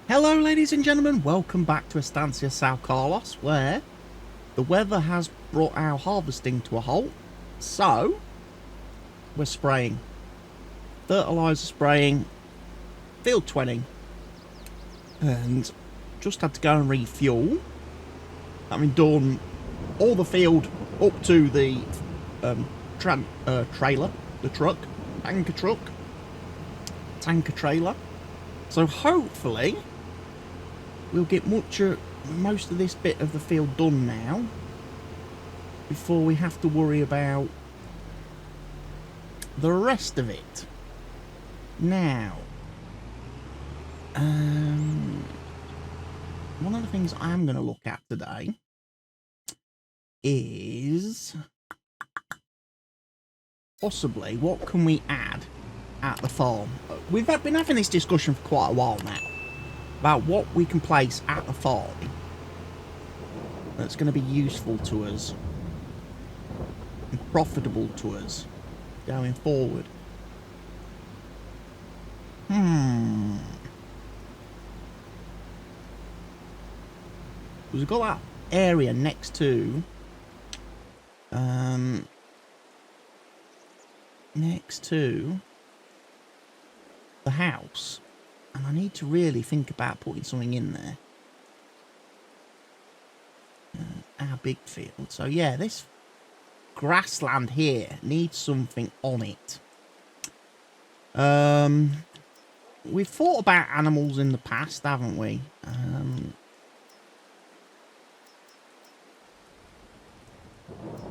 Hello ladies and gentlemen, welcome back to Estancia São Carlos, where the weather has brought our harvesting to a halt, so we're spraying. Fertiliser spraying, field 20, and just had to go and refuel. Having done all the field up to the trailer, the truck, tanker trailer. So hopefully we'll get most of this bit of the field done now before we have to worry about the rest of it. Now, one of the things I am going to look at today is possibly what can we add at the farm. We've been having this discussion for quite a while now about what we can place at the farm that's going to be useful to us and profitable to us going forward. We've got that area next to the house, and I need to really think about putting something in there. Our big field. So yeah, this grassland here needs something on it. We've thought about animals in the past, haven't we?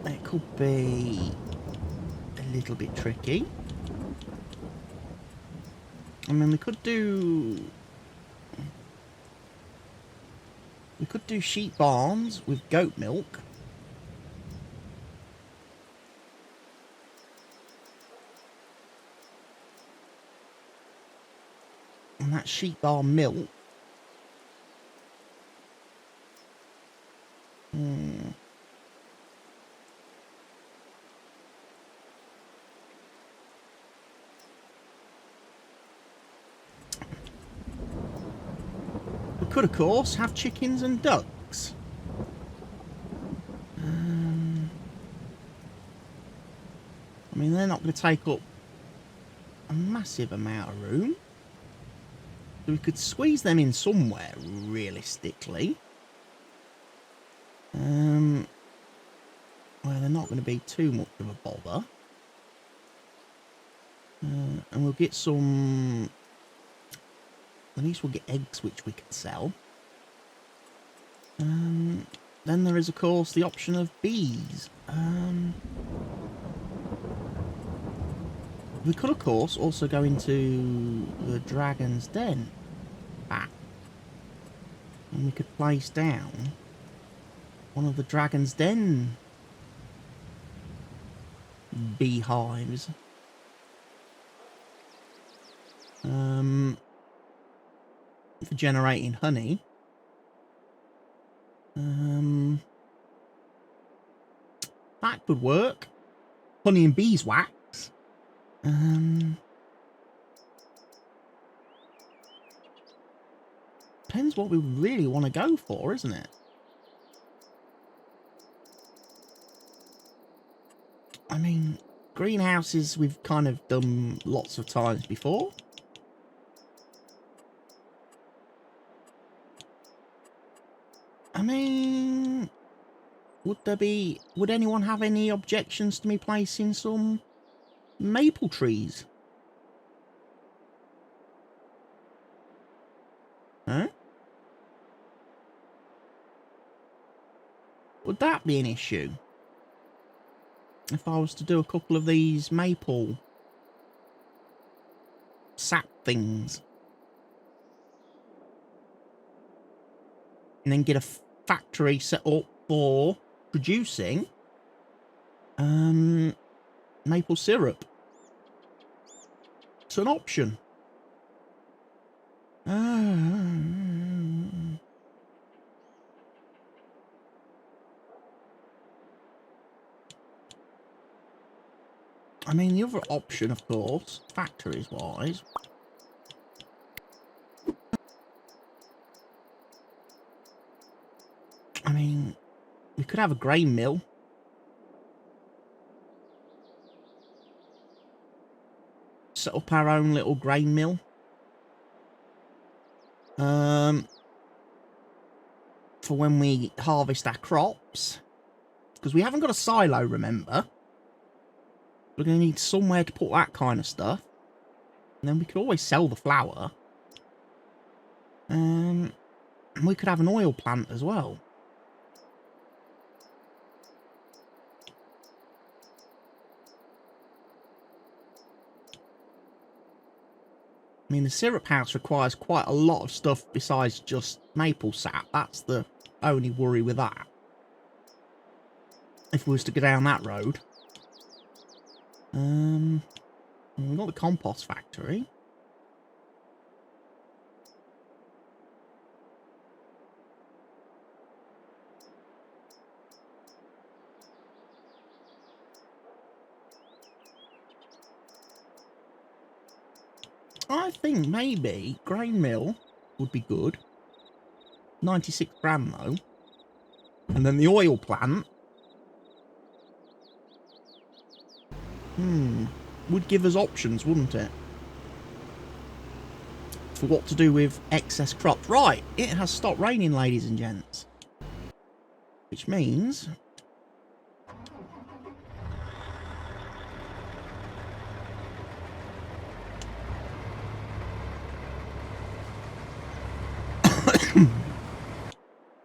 It could be a little bit tricky. I mean, we could do sheep barns with goat milk. And that sheep barn milk. We could, of course, have chickens and ducks. I mean, they're not going to take up a massive amount of room. So we could squeeze them in somewhere, realistically. Well, they're not going to be too much of a bother. And we'll get some... At least we'll get eggs which we can sell. Then there is, of course, the option of bees. We could, of course, also go into the Dragon's Den back. And we could place down one of the Dragon's Den beehives. For generating honey. That could work. Honey and beeswax. Depends what we really want to go for, isn't it? I mean, greenhouses we've kind of done lots of times before. I mean, would anyone have any objections to me placing some maple trees? Huh? Would that be an issue? If I was to do a couple of these maple sap things. And then get a factory set up for producing maple syrup. It's an option. I mean, the other option, of course, factories-wise, We could have a grain mill. Set up our own little grain mill. For when we harvest our crops. Because we haven't got a silo, remember. We're going to need somewhere to put that kind of stuff. And then we could always sell the flour. And we could have an oil plant as well. I mean, the syrup house requires quite a lot of stuff besides just maple sap. That's the only worry with that. If we was to go down that road. We've got the compost factory. I think maybe grain mill would be good. 96 grand though. And then the oil plant. Would give us options, wouldn't it? For what to do with excess crops. Right, it has stopped raining, ladies and gents. Which means...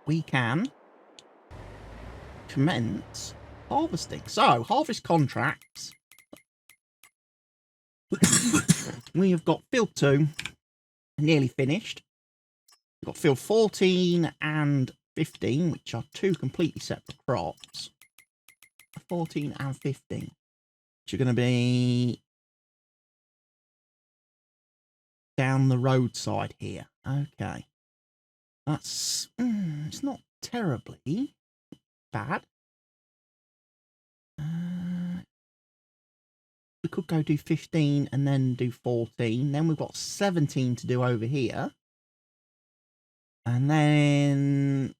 we can commence harvesting. So, harvest contracts. We have got field 2 nearly finished. We've got field 14 and 15, which are 2 completely separate crops. 14 and 15, which are going to be down the roadside here. Okay. That's, it's not terribly bad. We could go do 15 and then do 14. Then we've got 17 to do over here. And then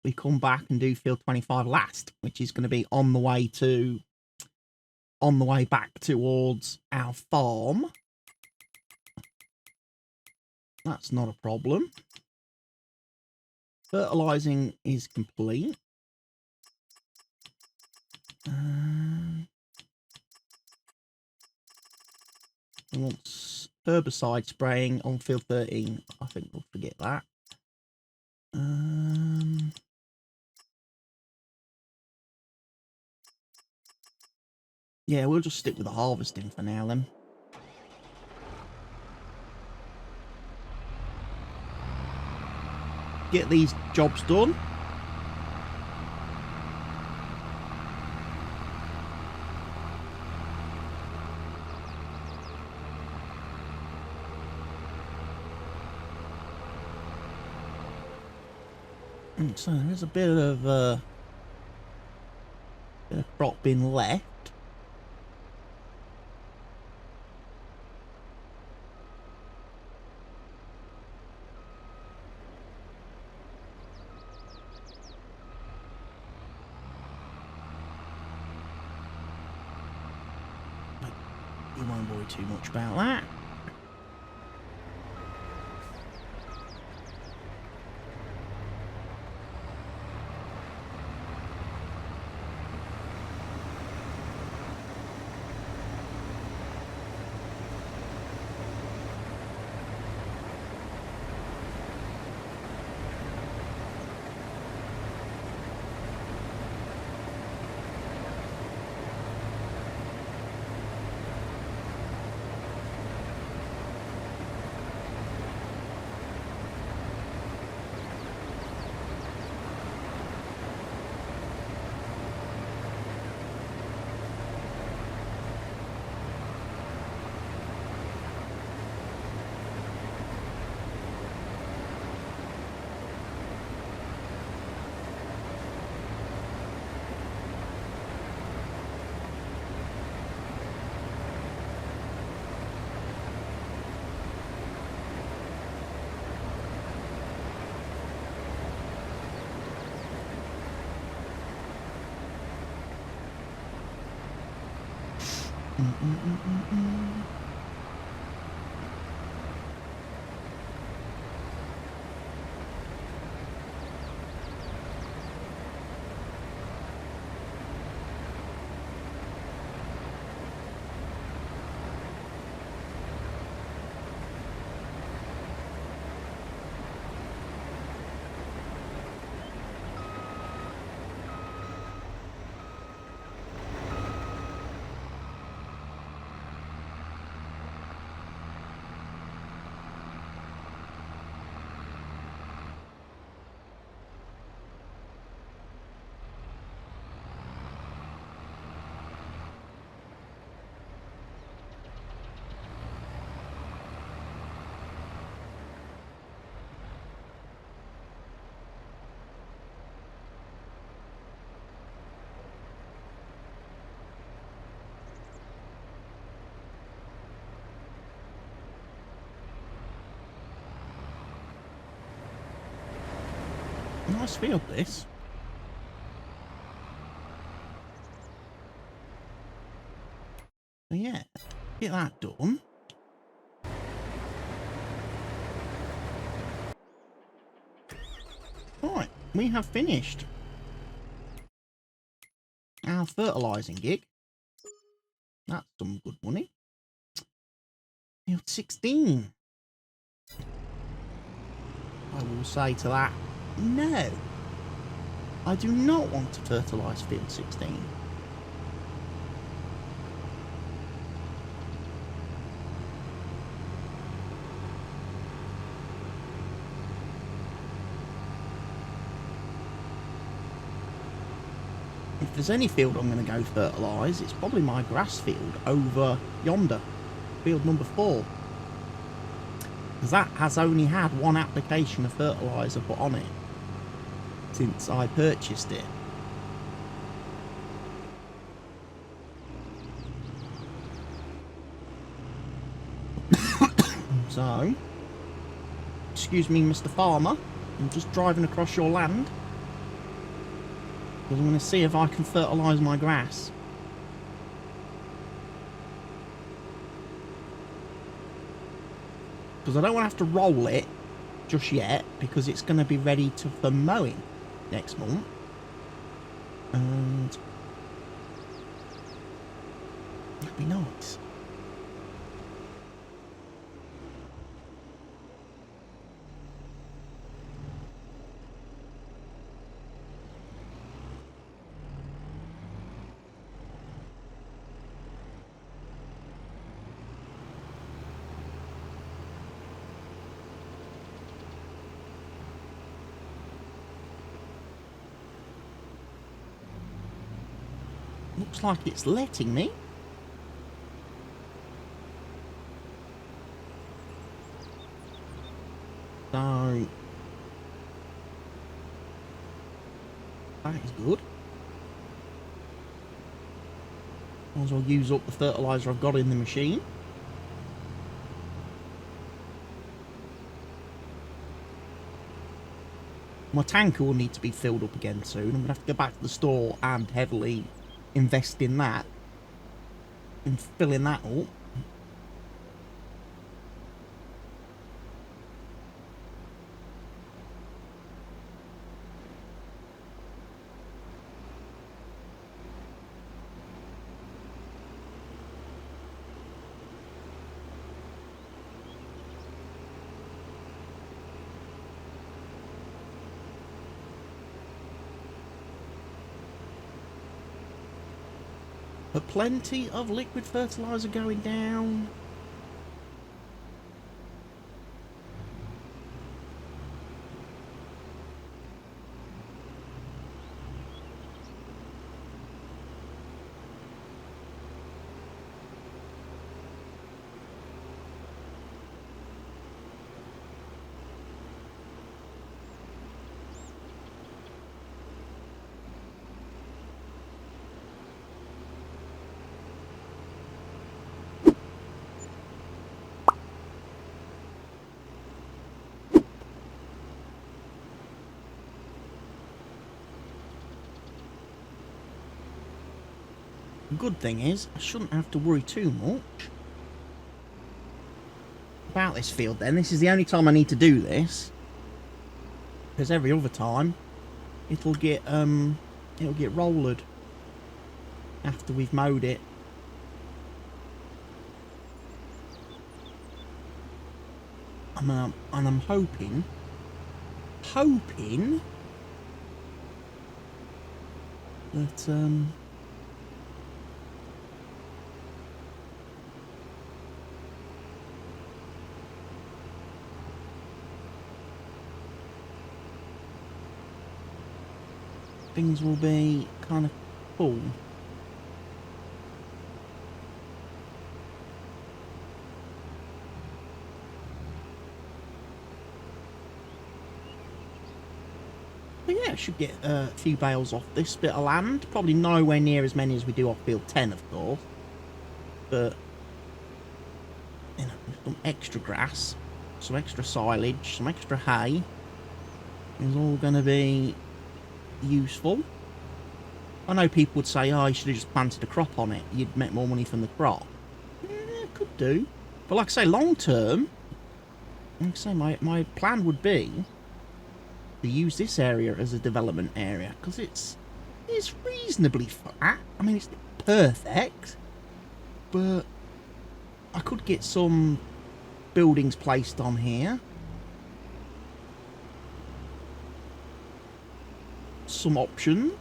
we come back and do field 25 last, which is going to be on the way back towards our farm. That's not a problem. Fertilising is complete. Once herbicide spraying on field 13, I think we'll forget that. Yeah, we'll just stick with the harvesting for now then. Get these jobs done. So there's a bit of crop being left. But you won't worry too much about that. Nice field, this. So yeah, get that done. Right, we have finished our fertilising gig. That's some good money. Field 16. I will say to that, no. I do not want to fertilise field 16. If there's any field I'm going to go fertilise, it's probably my grass field over yonder. Field number 4. Because that has only had one application of fertiliser put on it since I purchased it. So, excuse me, Mr. Farmer, I'm just driving across your land because I'm going to see if I can fertilise my grass. Because I don't want to have to roll it just yet, because it's going to be ready for mowing next month. And that'd be nice. Looks like it's letting me. So that is good. Might as well use up the fertiliser I've got in the machine. My tanker will need to be filled up again soon. I'm going to have to go back to the store and heavily invest in that, in filling that up. But plenty of liquid fertiliser going down. The good thing is, I shouldn't have to worry too much about this field then. This is the only time I need to do this. Because every other time, it'll get rollered after we've mowed it. And I'm hoping that things will be kind of cool. But yeah, I should get a few bales off this bit of land. Probably nowhere near as many as we do off field 10, of course. But, you know, some extra grass, some extra silage, some extra hay is all going to be useful. I know people would say, oh, you should have just planted a crop on it. You'd make more money from the crop. Yeah, could do. But like I say, long term, like I say, my plan would be to use this area as a development area, because it's reasonably flat. I mean, it's not perfect, but I could get some buildings placed on here, some options.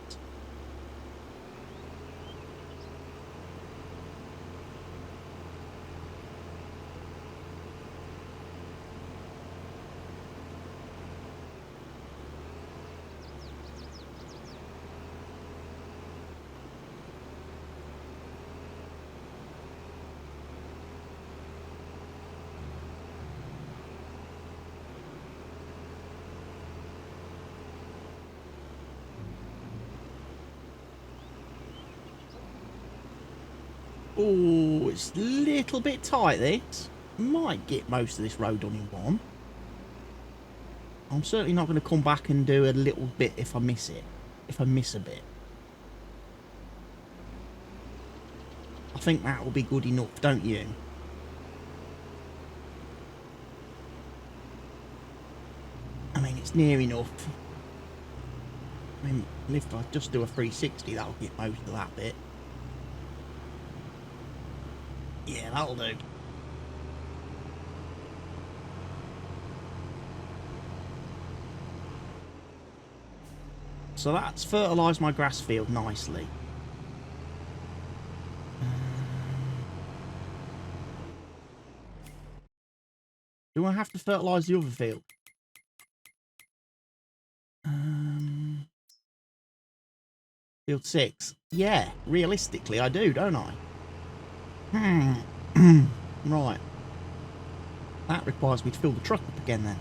Oh, it's a little bit tight, this. Might get most of this road done in one. I'm certainly not going to come back and do a little bit if I miss it. If I miss a bit. I think that will be good enough, don't you? I mean, it's near enough. I mean, if I just do a 360, that'll get most of that bit. Yeah, that'll do. So that's fertilised my grass field nicely. Do I have to fertilise the other field? Field 6. Yeah, realistically I do, don't I? Right. That requires me to fill the truck up again then.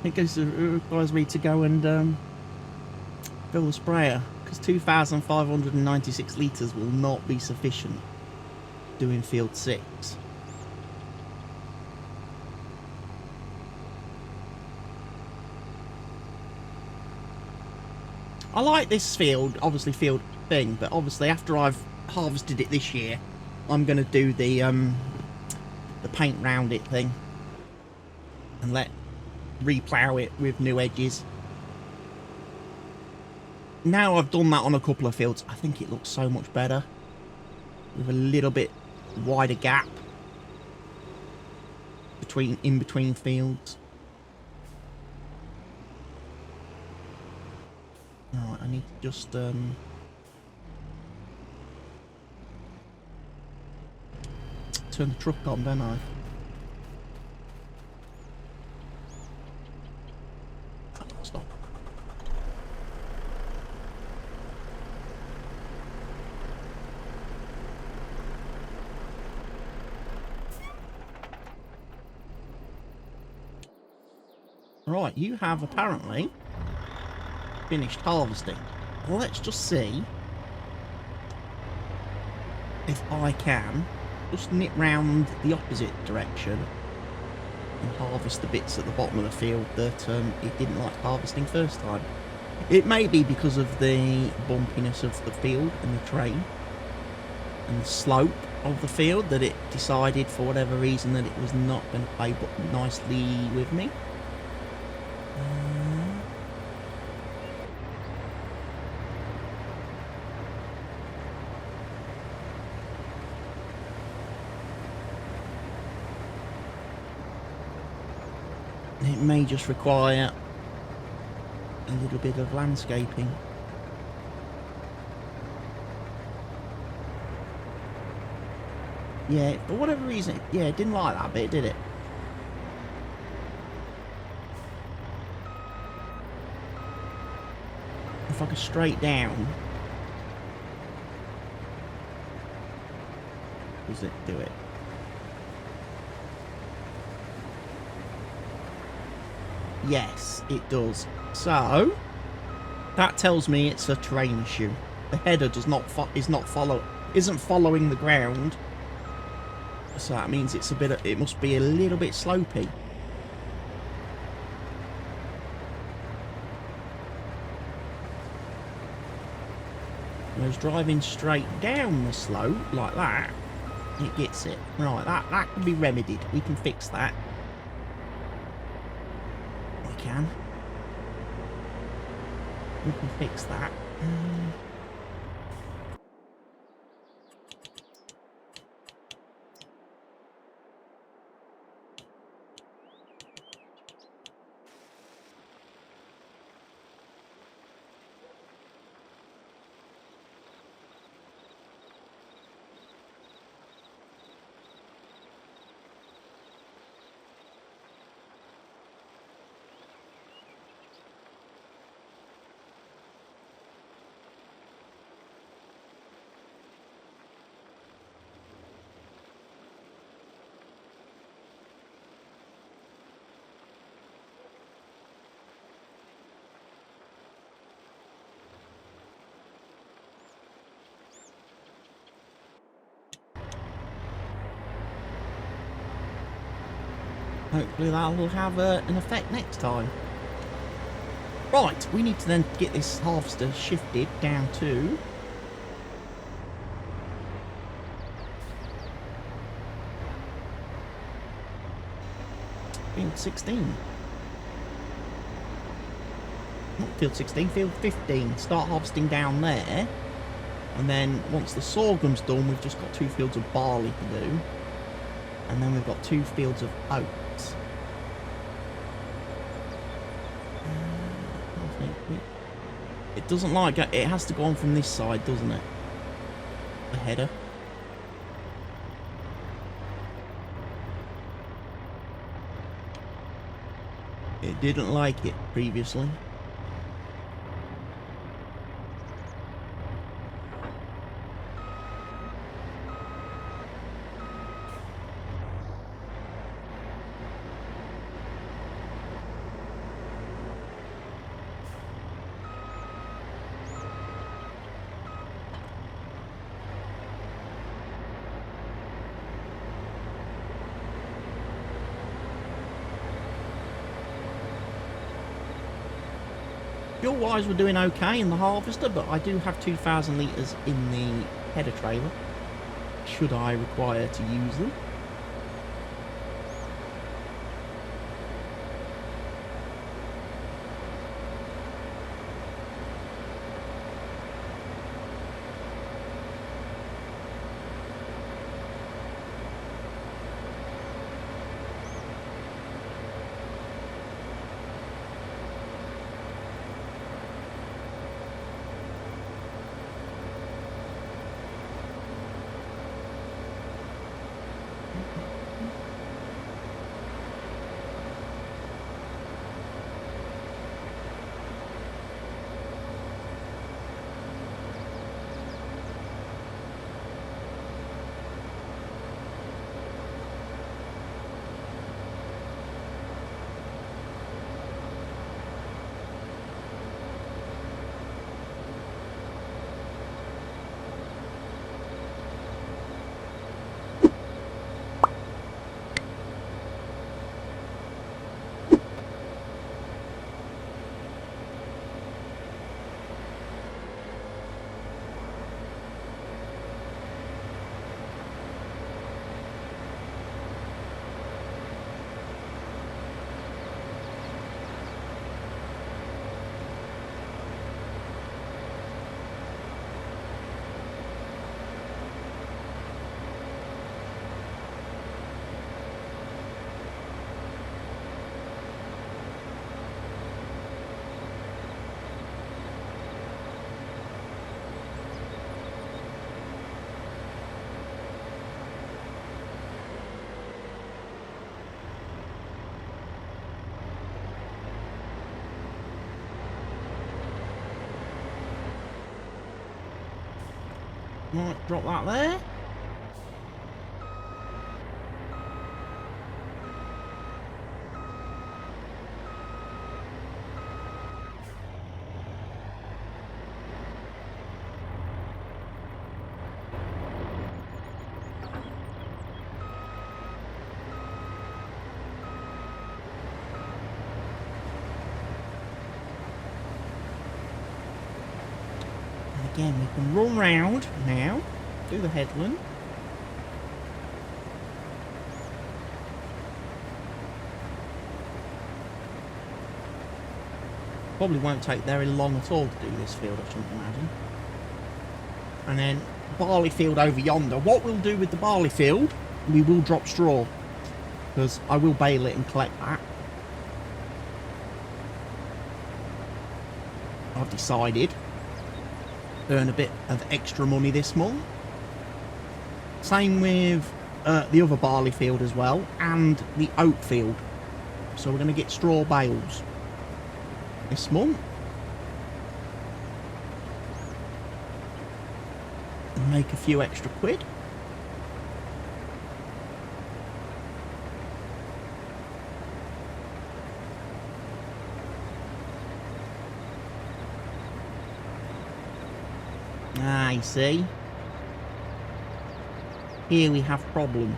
It requires me to go and fill the sprayer, because 2,596 litres will not be sufficient doing field 6. I like this field, obviously field thing, but obviously after I've harvested it this year, I'm going to do the paint round it thing and replow it with new edges. Now I've done that on a couple of fields, I think it looks so much better with a little bit wider gap in between fields. Alright, I need to just turn the truck on, don't I? Stop. Right, you have apparently finished harvesting. Well, let's just see if I can just nip round the opposite direction and harvest the bits at the bottom of the field that it didn't like harvesting first time. It may be because of the bumpiness of the field and the terrain. and the slope of the field that it decided for whatever reason that it was not going to play nicely with me. It may just require a little bit of landscaping. Yeah, for whatever reason, yeah, it didn't like that bit, did it? If I go straight down, does it do it? Yes, it does. So that tells me it's a terrain issue. The header isn't following the ground. So that means it's it must be a little bit slopey. Whereas driving straight down the slope like that, it gets it. Right, that can be remedied. We can fix that. We can fix that. Hopefully that will have an effect next time. Right, we need to then get this harvester shifted down to field 16. Not field 16, field 15. Start harvesting down there. And then once the sorghum's done, we've just got 2 fields of barley to do. And then we've got 2 fields of oats. It doesn't like it. It has to go on from this side, doesn't it? The header. It didn't like it previously. Fuel-wise, we're doing okay in the harvester, but I do have 2,000 litres in the header trailer, should I require to use them. Right, drop that there. Again, we can run round now, do the headland. Probably won't take very long at all to do this field, I shouldn't imagine. And then barley field over yonder. What we'll do with the barley field, we will drop straw, because I will bale it and collect that. I've decided. Earn a bit of extra money this month. Same with the other barley field as well, and the oat field. So we're going to get straw bales this month. And make a few extra quid. Ah, you see? Here we have problem.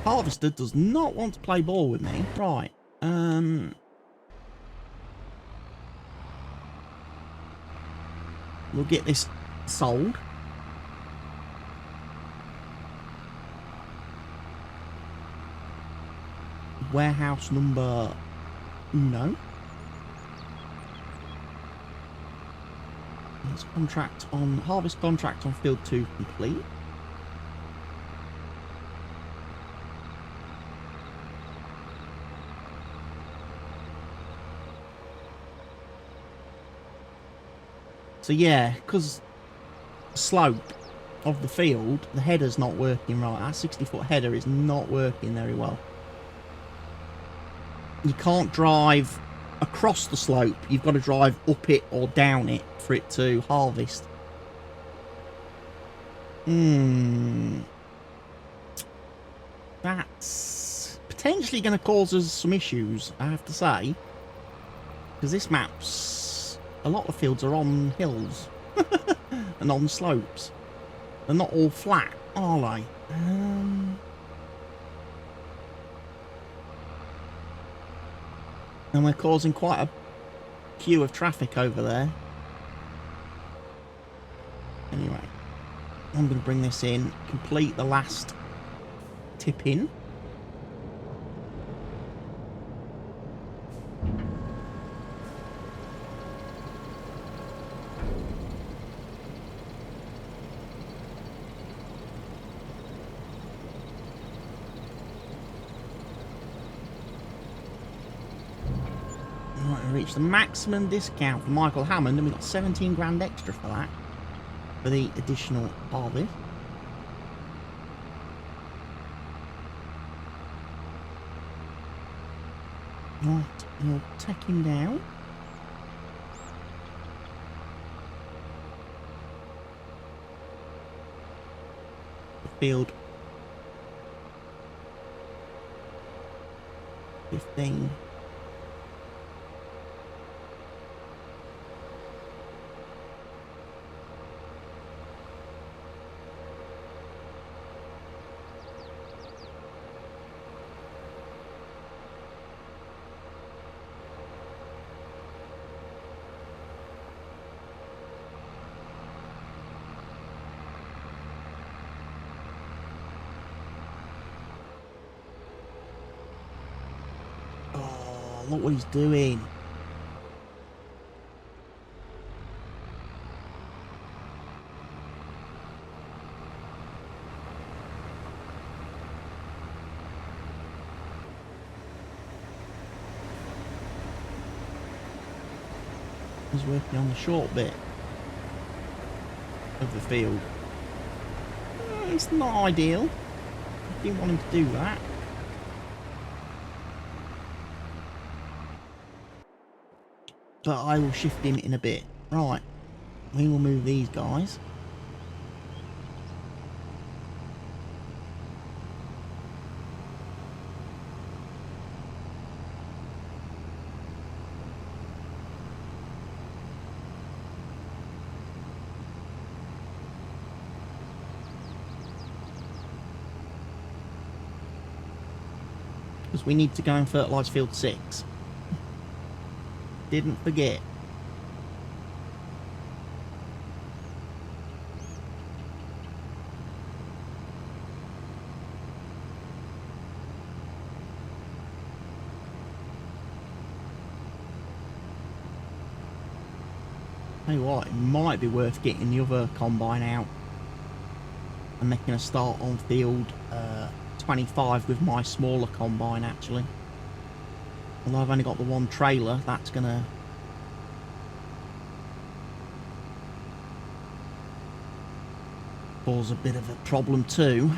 Harvester does not want to play ball with me. Right. We'll get this sold. Warehouse number uno. Let's contract on harvest contract on field 2 complete. So yeah, because the slope of the field, the header's not working right. That 60-foot header is not working very well. You can't drive across the slope. You've got to drive up it or down it for it to harvest. That's potentially going to cause us some issues, I have to say. Because this map's... A lot of fields are on hills and on slopes. They're not all flat, are they? And we're causing quite a queue of traffic over there. Anyway, I'm going to bring this in, complete the last tip in. Reach the maximum discount for Michael Hammond, and we got 17 grand extra for that, for the additional harvest. Right, we'll take him down. The field 15. Look what he's doing. is working on the short bit of the field. It's not ideal. I didn't want him to do that. But I will shift him in a bit. Right. We will move these guys. Because we need to go and fertilise field 6. Didn't forget. Tell you what, it might be worth getting the other combine out and making a start on field 25 with my smaller combine, actually. Although I've only got the one trailer, that's gonna cause a bit of a problem too.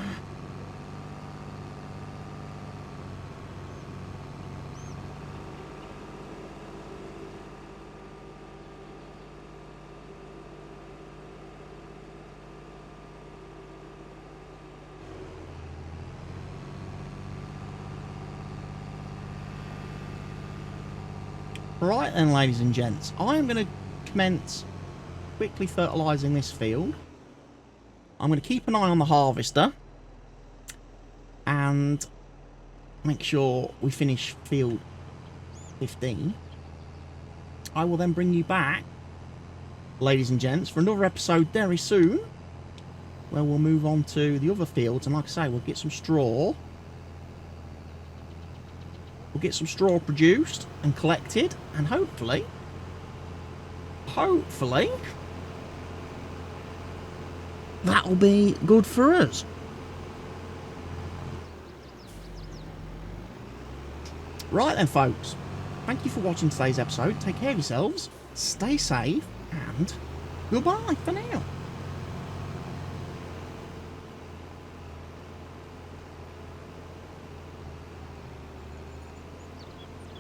Right then, ladies and gents, I am going to commence quickly fertilising this field. I'm going to keep an eye on the harvester and make sure we finish field 15. I will then bring you back, ladies and gents, for another episode very soon, where we'll move on to the other fields, and like I say, we'll get some straw. We'll get some straw produced and collected, and hopefully, that'll be good for us. Right then, folks. Thank you for watching today's episode. Take care of yourselves, stay safe, and goodbye for now.